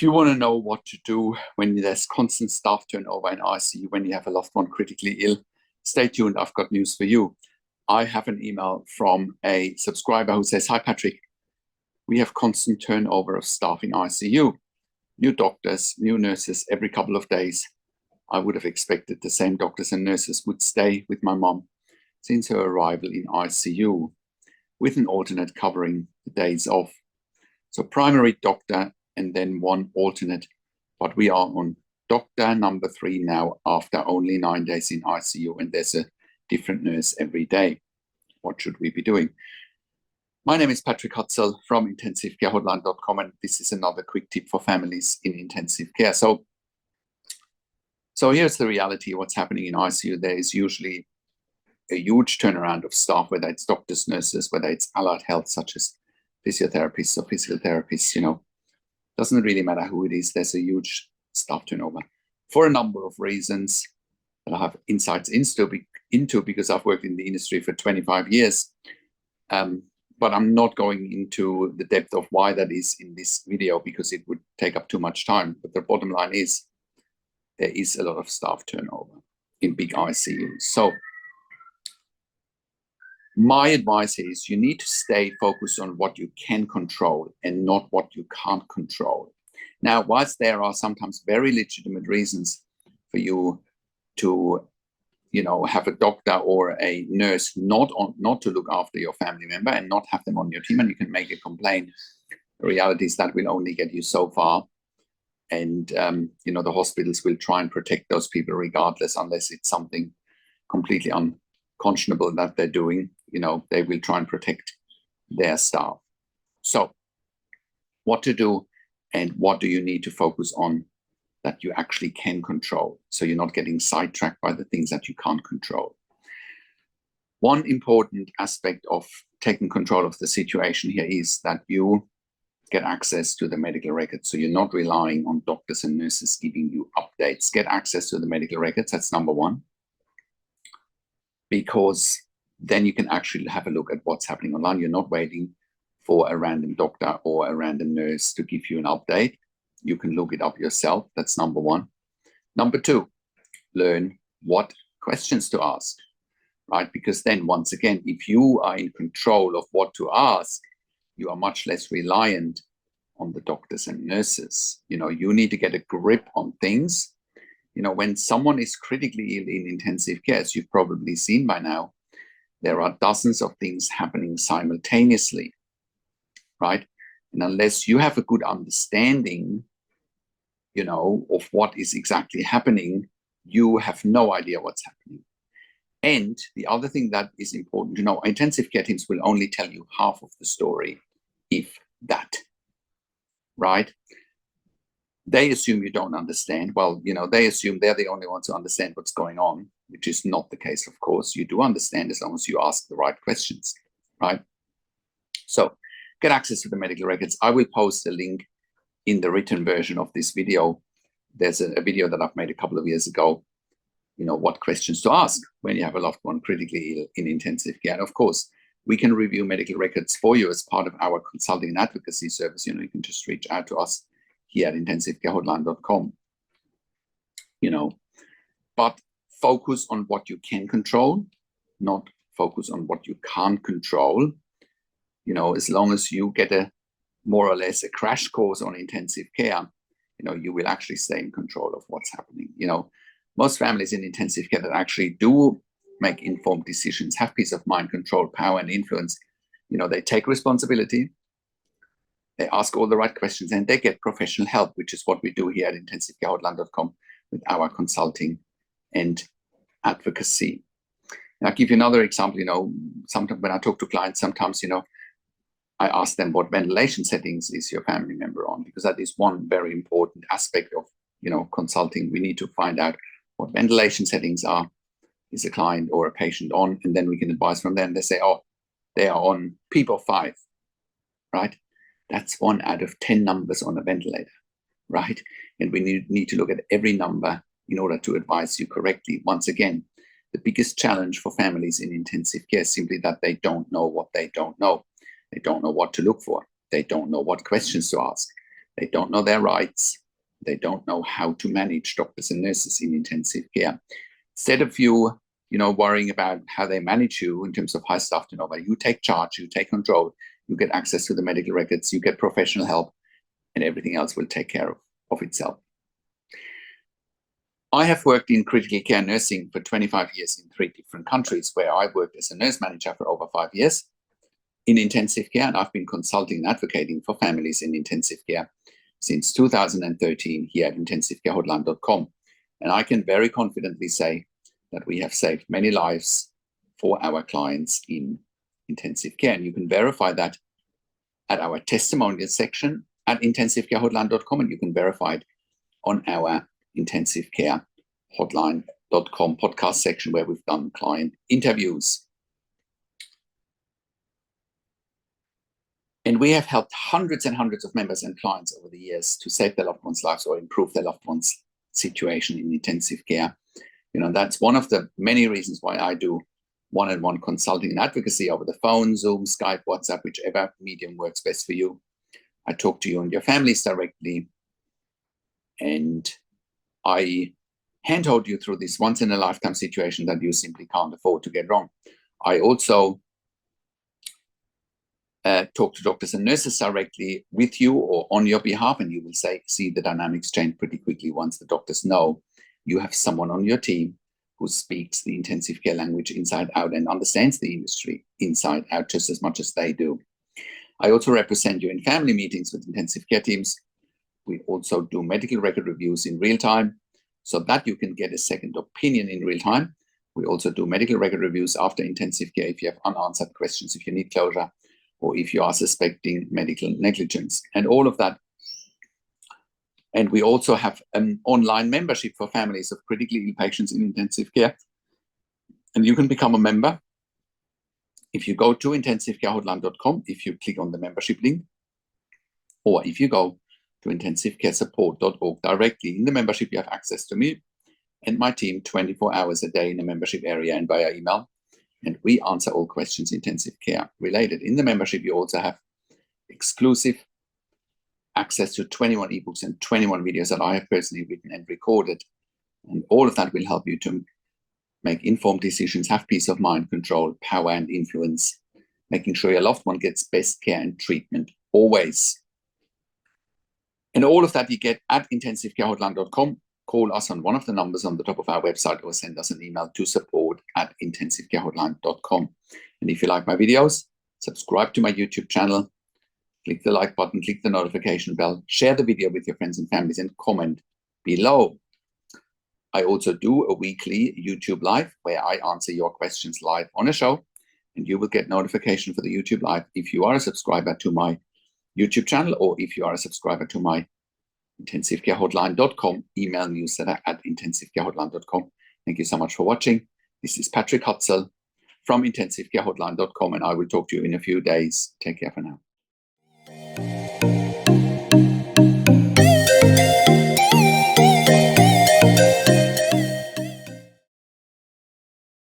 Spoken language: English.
If you want to know what to do when there's constant staff turnover in ICU, when you have a loved one critically ill, stay tuned. I've got news for you. I have an email from a subscriber who says, "Hi, Patrick. We have constant turnover of staff in ICU. New doctors, new nurses every couple of days. I would have expected the same doctors and nurses would stay with my mom since her arrival in ICU, with an alternate covering the days off. So primary doctor and then one alternate, but we are on doctor number 3 now after only 9 days in ICU, and there's a different nurse every day. What should we be doing?" My name is Patrick Hutzel from intensivecarehotline.com, and this is another quick tip for families in intensive care. So here's the reality of what's happening in ICU. There is usually a huge turnaround of staff, whether it's doctors, nurses, whether it's allied health, such as physiotherapists or physical therapists, doesn't really matter who it is. There's a huge staff turnover for a number of reasons that I have insights into because I've worked in the industry for 25 years. But I'm not going into the depth of why that is in this video because it would take up too much time. But the bottom line is there is a lot of staff turnover in big ICUs. So my advice is you need to stay focused on what you can control and not what you can't control. Now, whilst there are sometimes very legitimate reasons for you to, have a doctor or a nurse not to look after your family member and not have them on your team, and you can make a complaint, the reality is that will only get you so far. And, the hospitals will try and protect those people regardless, unless it's something completely unconscionable that they're doing. They will try and protect their staff. So what to do and what do you need to focus on that you actually can control, so you're not getting sidetracked by the things that you can't control. One important aspect of taking control of the situation here is that you get access to the medical records. So you're not relying on doctors and nurses giving you updates. Get access to the medical records. That's number one. Because then you can actually have a look at what's happening online. You're not waiting for a random doctor or a random nurse to give you an update. You can look it up yourself. That's number one. Number two, learn what questions to ask, right? Because then once again, if you are in control of what to ask, you are much less reliant on the doctors and nurses. You need to get a grip on things. When someone is critically ill in intensive care, as you've probably seen by now, there are dozens of things happening simultaneously, right? And unless you have a good understanding, of what is exactly happening, you have no idea what's happening. And the other thing that is important to know, intensive care teams will only tell you half of the story, if that, right? They assume you don't understand. Well, they assume they're the only ones who understand what's going on, which is not the case, of course. You do understand as long as you ask the right questions, right? So get access to the medical records. I will post a link in the written version of this video. There's a video that I've made a couple of years ago, what questions to ask when you have a loved one critically ill in intensive care. And of course, we can review medical records for you as part of our consulting and advocacy service. You can just reach out to us here at intensivecarehotline.com. But focus on what you can control, not focus on what you can't control. As long as you get more or less a crash course on intensive care, you will actually stay in control of what's happening. Most families in intensive care that actually do make informed decisions, have peace of mind, control, power, and influence, they take responsibility, they ask all the right questions, and they get professional help, which is what we do here at intensivecarehotline.com with our consulting and advocacy. And I'll give you another example. Sometimes when I talk to clients, sometimes, I ask them what ventilation settings is your family member on, because that is one very important aspect of, consulting. We need to find out what ventilation settings is a client or a patient on, and then we can advise from them. They say, oh, they are on PEEP of 5, right? That's 1 out of 10 numbers on a ventilator, right? And we need to look at every number in order to advise you correctly. Once again, the biggest challenge for families in intensive care is simply that they don't know what they don't know. They don't know what to look for. They don't know what questions to ask. They don't know their rights. They don't know how to manage doctors and nurses in intensive care. Instead of you worrying about how they manage you in terms of high staff turnover, you take charge, you take control, you get access to the medical records, you get professional help, and everything else will take care of itself. I have worked in critical care nursing for 25 years in 3 different countries, where I worked as a nurse manager for over 5 years in intensive care, and I've been consulting and advocating for families in intensive care since 2013 here at intensivecare-hotline.com. And I can very confidently say that we have saved many lives for our clients in intensive care. And you can verify that at our testimonial section at intensivecare-hotline.com, and you can verify it on our intensivecare-hotline.com podcast section, where we've done client interviews. And we have helped hundreds and hundreds of members and clients over the years to save their loved ones' lives or improve their loved ones' situation in intensive care. That's one of the many reasons why I do one-on-one consulting and advocacy over the phone, Zoom, Skype, WhatsApp, whichever medium works best for you. I talk to you and your families directly, and I handhold you through this once-in-a-lifetime situation that you simply can't afford to get wrong. I also talk to doctors and nurses directly with you or on your behalf, and you will see the dynamics change pretty quickly once the doctors know you have someone on your team who speaks the intensive care language inside out and understands the industry inside out just as much as they do. I also represent you in family meetings with intensive care teams. We also do medical record reviews in real time so that you can get a second opinion in real time. We also do medical record reviews after intensive care if you have unanswered questions, if you need closure, or if you are suspecting medical negligence, and all of that. And we also have an online membership for families of critically ill patients in intensive care. And you can become a member if you go to intensivecare-hotline.com, if you click on the membership link, or if you go to intensivecaresupport.org directly. In the membership, you have access to me and my team 24 hours a day in the membership area and via email. And we answer all questions intensive care related. In the membership, you also have exclusive access to 21 ebooks and 21 videos that I have personally written and recorded. And all of that will help you to make informed decisions, have peace of mind, control, power, and influence, making sure your loved one gets best care and treatment always. And all of that you get at intensivecare-hotline.com. Call us on one of the numbers on the top of our website or send us an email to support@intensivecare-hotline.com. And if you like my videos, subscribe to my YouTube channel, click the like button, click the notification bell, share the video with your friends and families, and comment below. I also do a weekly YouTube live where I answer your questions live on a show, and you will get notification for the YouTube live if you are a subscriber to my YouTube channel or if you are a subscriber to my intensivecare-hotline.com email newsletter at intensivecare-hotline.com. Thank you so much for watching. This is Patrick Hutzel from intensivecare-hotline.com, and I will talk to you in a few days. Take care for now.